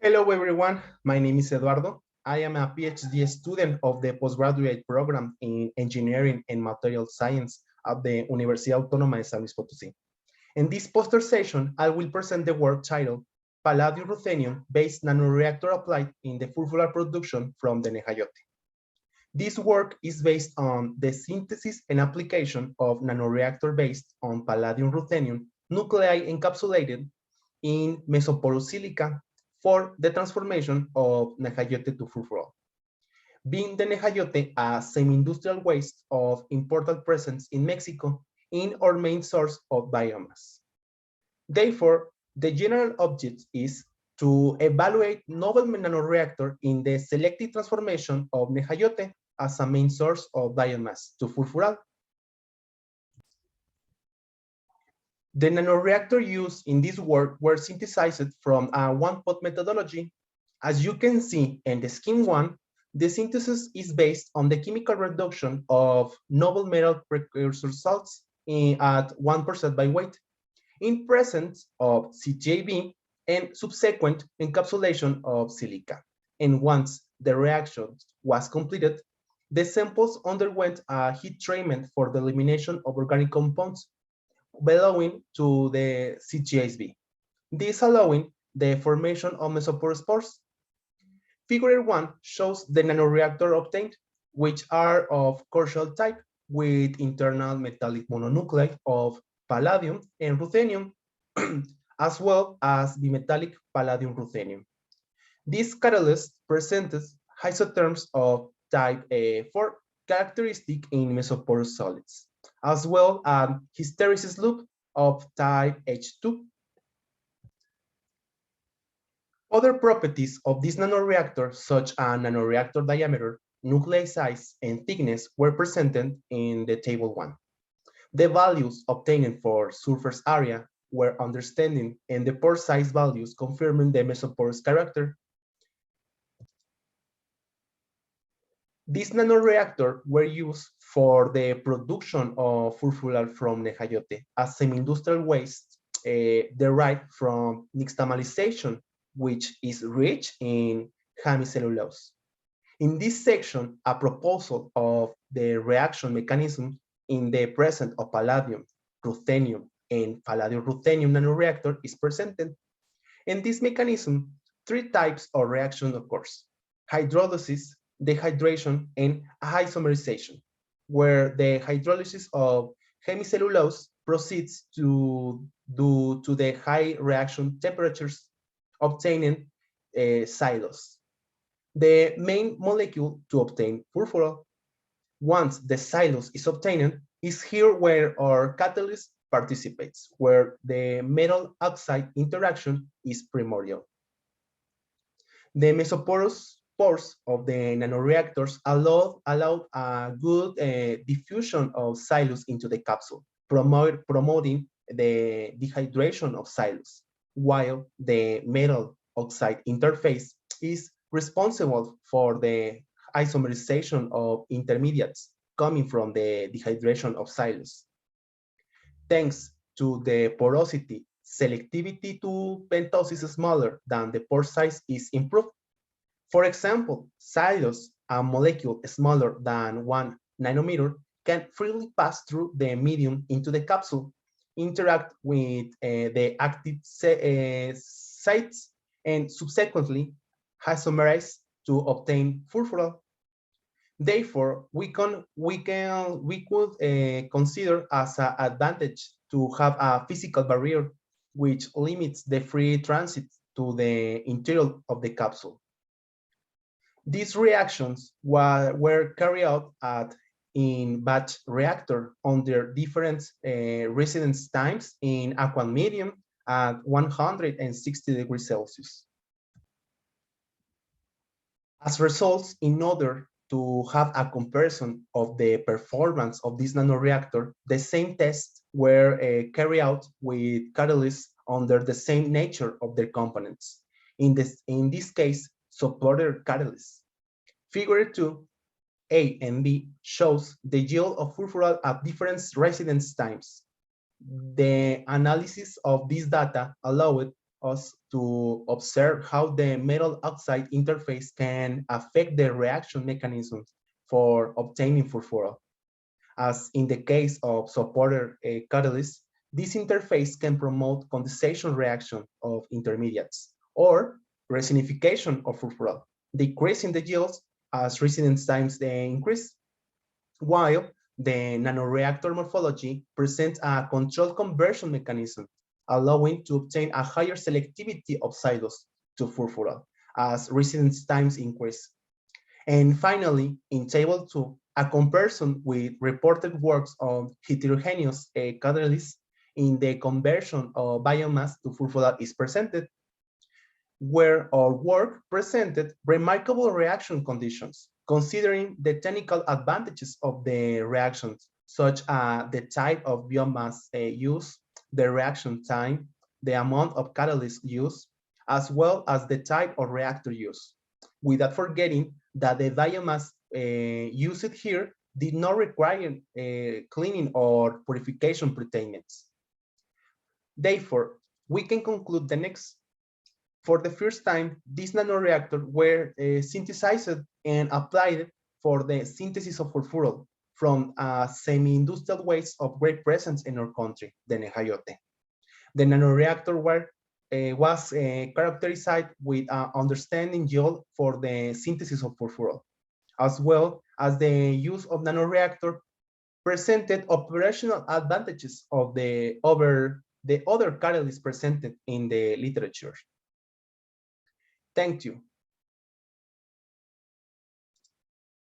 Hello, everyone. My name is Eduardo. I am a PhD student of the postgraduate program in Engineering and Material Science at the Universidad Autónoma de San Luis Potosí. In this poster session, I will present the work titled Palladium Ruthenium-based nanoreactor applied in the FURFURAL production from the NEJAYOTE. This work is based on the synthesis and application of nanoreactor based on palladium ruthenium nuclei encapsulated in mesoporous silica for the transformation of NEJAYOTE to FURFURAL. Being the NEJAYOTE a semi-industrial waste of important presence in Mexico in our main source of biomass. Therefore, the general object is to evaluate novel nanoreactor in the selective transformation of NEJAYOTE as a main source of biomass to FURFURAL. The nanoreactor used in this work were synthesized from a one-pot methodology. As you can see in the scheme 1, the synthesis is based on the chemical reduction of noble metal precursor salts at 1% by weight in presence of CJB and subsequent encapsulation of silica. And once the reaction was completed, the samples underwent a heat treatment for the elimination of organic compounds belonging to the CGSB, this allowing the formation of mesoporous spores. Figure 1 shows the nanoreactor obtained, which are of Cortial type with internal metallic mononuclei of palladium and ruthenium, as well as bimetallic palladium ruthenium. This catalyst presents isotherms of type 4 characteristic in mesoporous solids, as well as hysteresis loop of type H2. Other properties of this nanoreactor, such as nanoreactor diameter, nuclei size, and thickness, were presented in the table 1. The values obtained for surface area were understanding, and the pore size values confirming the mesoporous character. These nanoreactors were used for the production of FURFURAL from NEJAYOTE, a semi-industrial waste derived from nixtamalization, which is rich in hemicellulose. In this section, a proposal of the reaction mechanism in the presence of palladium, ruthenium, and palladium ruthenium nanoreactor is presented. In this mechanism, 3 types of reaction occurs: hydrolysis, dehydration, and isomerization, where the hydrolysis of hemicellulose proceeds due to the high reaction temperatures obtaining xylose, the main molecule to obtain FURFURAL. Once the xylose is obtained, is here where our catalyst participates, where the metal oxide interaction is primordial. The mesoporous pores of the nanoreactors allowed a good diffusion of xylose into the capsule, promoting the dehydration of xylose, while the metal oxide interface is responsible for the isomerization of intermediates coming from the dehydration of xylose. Thanks to the porosity, selectivity to pentosis smaller than the pore size is improved. For example, xylose, a molecule smaller than 1 nanometer, can freely pass through the medium into the capsule, interact with the active sites, and subsequently isomerize to obtain FURFURAL. Therefore, we could consider as an advantage to have a physical barrier which limits the free transit to the interior of the capsule. These reactions were carried out in batch reactor under different residence times in aqueous medium at 160 degrees Celsius. As results, in order to have a comparison of the performance of this nanoreactor, the same tests were carried out with catalysts under the same nature of their components. In this case, supporter catalysts. Figure 2, A and B, shows the yield of FURFURAL at different residence times. The analysis of this data allowed us to observe how the metal oxide interface can affect the reaction mechanisms for obtaining furfural. As in the case of supporter catalysts, this interface can promote condensation reaction of intermediates or resinification of furfural, decreasing the yields as residence times increase, while the nanoreactor morphology presents a controlled conversion mechanism, allowing to obtain a higher selectivity of xylose to furfural as residence times increase. And finally, in table 2, a comparison with reported works on heterogeneous catalysts in the conversion of biomass to furfural is presented, where our work presented remarkable reaction conditions, considering the technical advantages of the reactions, such as the type of biomass used, the reaction time, the amount of catalyst used, as well as the type of reactor used, without forgetting that the biomass used here did not require cleaning or purification treatments. Therefore, we can conclude the next. For the first time, these nanoreactors were synthesized and applied for the synthesis of furfural from semi-industrial waste of great presence in our country, the NEJAYOTE. The nanoreactor was characterized with understanding yield for the synthesis of furfural, as well as the use of nanoreactor presented operational advantages of over the other catalysts presented in the literature. Thank you.